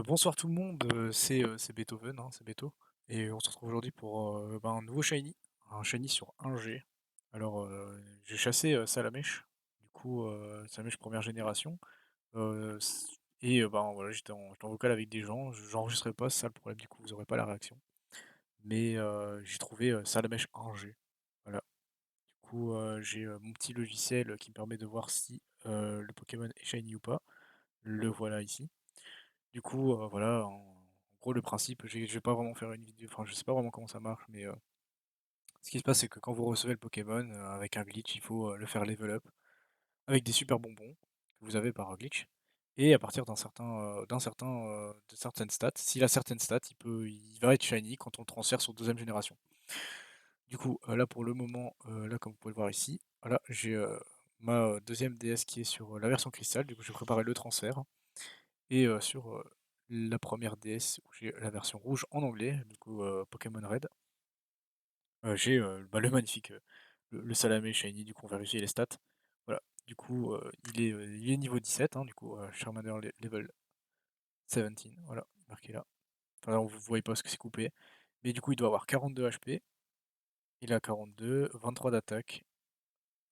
Bonsoir tout le monde, c'est Beethoven, hein, c'est Beto et on se retrouve aujourd'hui pour, un nouveau shiny, un shiny sur 1G. Alors, j'ai chassé, Salamèche, du coup, Salamèche 1re génération, s et voilà, j'étais en vocal avec des gens, j'enregistrais pas, c'est ça le problème, du coup, vous aurez pas la réaction. Mais, j'ai trouvé, Salamèche 1G, voilà. Du coup, j'ai, mon petit logiciel qui me permet de voir si, le Pokémon est shiny ou pas. Le voilà ici. Du coup, voilà, en gros, le principe, je vais pas vraiment faire une vidéo, enfin, je sais pas vraiment comment ça marche, mais ce qui se passe, c'est que quand vous recevez le Pokémon, avec un glitch, il faut, le faire level up avec des super bonbons que vous avez par glitch et à partir de certaines stats, s'il a certaines stats, il va être shiny quand on le transfère sur 2e génération. Du coup, là, pour le moment, là, comme vous pouvez le voir ici, voilà, j'ai, ma, 2e DS qui est sur, la version cristal, du coup, je vais préparer le transfert. Et sur, la première DS où j'ai la version rouge en anglais, du coup, Pokémon Red, j'ai, le magnifique, le Salamé shiny, du coup on vérifie les stats. Voilà, du coup, il est niveau 17, hein, du coup, Charmander level 17, voilà, marqué là. Enfin, vous voyez pas parce que c'est coupé, mais du coup il doit avoir 42 HP, il a 42, 23 d'attaque,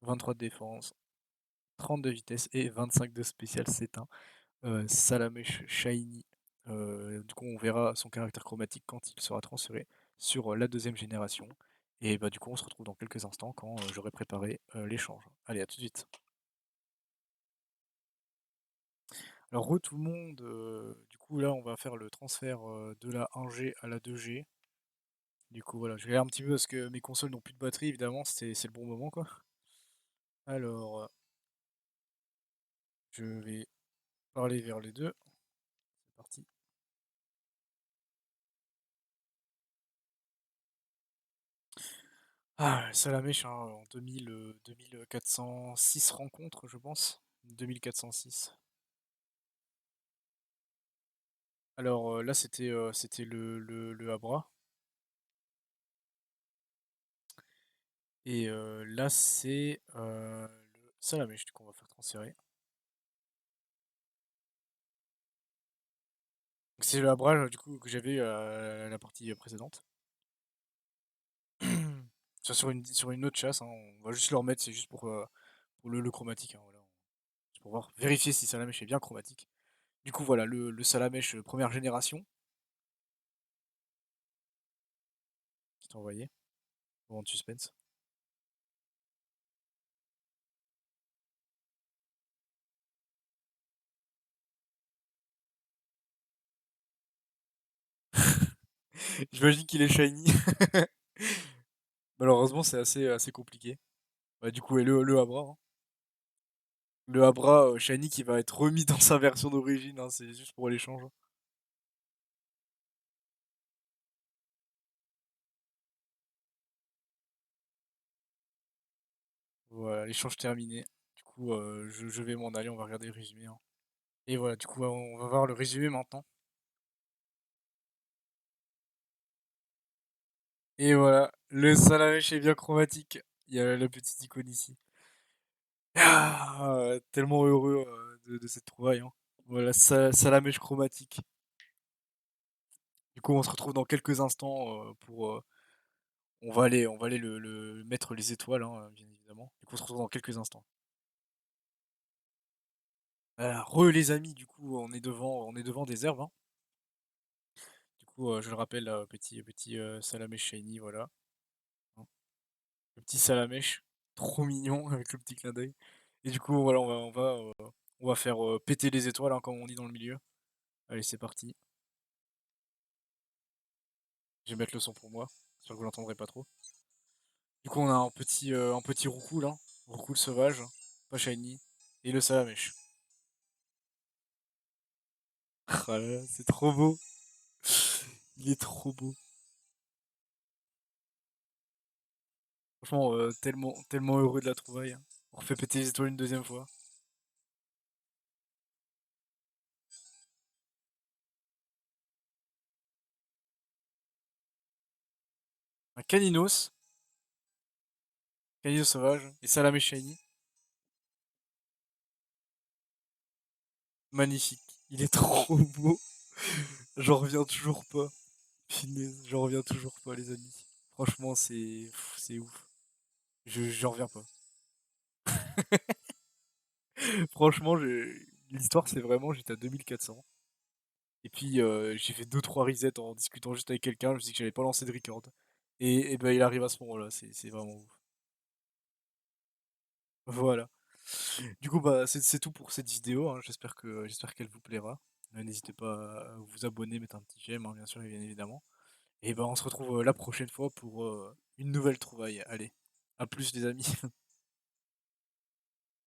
23 de défense, 30 de vitesse et 25 de spécial, c'est un Salamèche Shiny, du coup, on verra son caractère chromatique quand il sera transféré sur, la 2e génération et du coup, on se retrouve dans quelques instants quand, j'aurai préparé, l'échange. Allez, à tout de suite. Alors tout le monde, du coup, là, on va faire le transfert, de la 1G à la 2G. Du coup, voilà, je galère un petit peu parce que mes consoles n'ont plus de batterie évidemment, c'est le bon moment, quoi. Alors, je vais parler vers les 2. C'est parti. Ah, Salamèche, hein, en 2406 rencontres, je pense. 2406. Alors, là, c'était le Abra et là, c'est, le Salamèche, du coup, on va faire transférer. C'est le Abra, du coup, que j'avais, la partie, précédente. Sur une autre chasse, hein, on va juste le remettre, c'est juste pour le chromatique, hein, voilà. C'est pour voir, vérifier si Salamèche est bien chromatique. Du coup, voilà, le Salamèche, 1re génération, qui est envoyé. Moment de suspense. J'imagine qu'il est shiny. Malheureusement, c'est assez compliqué. Bah, du coup, et le Abra, hein. Le Abra, shiny qui va être remis dans sa version d'origine, hein, c'est juste pour l'échange, hein. Voilà, l'échange terminé. Du coup, je vais m'en aller, on va regarder le résumé, hein. Et voilà, du coup, on va voir le résumé maintenant. Et voilà, le Salamèche est bien chromatique. Il y a la petite icône ici. Ah! Tellement heureux, de cette trouvaille, hein. Voilà, Salamèche chromatique. Du coup, on se retrouve dans quelques instants, on va aller le mettre les étoiles, hein, bien évidemment. Du coup, on se retrouve dans quelques instants. Les amis, du coup, on est devant des herbes, hein. Du coup, je le rappelle, petit, Salamèche shiny, voilà, hein. Le petit Salamèche, trop mignon avec le petit clin d'œil. Et du coup, voilà, on va faire, péter les étoiles, hein, comme on dit dans le milieu. Allez, c'est parti. Je vais mettre le son pour moi, j'espère que vous l'entendrez pas trop. Du coup, on a un petit Roucoule, hein, Roucoule sauvage, pas shiny, et le Salamèche. Ah là là, c'est trop beau. Il est trop beau. Franchement, tellement, tellement heureux de la trouvaille, hein. On refait péter les étoiles une deuxième fois. Un Caninos sauvage, et Salamèche shiny. Magnifique. Il est trop beau. J'en reviens toujours pas. Punaise, j'en reviens toujours pas, les amis. Franchement, c'est ouf. J'en reviens pas. Franchement, l'histoire, c'est vraiment, j'étais à 2400 et puis, j'ai fait deux trois resets en discutant juste avec quelqu'un. Je me suis dit que j'avais pas lancé de record et bah, il arrive à ce moment-là, c'est vraiment ouf. Voilà. Du coup, bah, c'est tout pour cette vidéo, hein. J'espère qu'elle vous plaira. N'hésitez pas à vous abonner, mettre un petit j'aime, hein, bien sûr et bien évidemment. Et ben, on se retrouve, la prochaine fois pour, une nouvelle trouvaille. Allez, à plus les amis.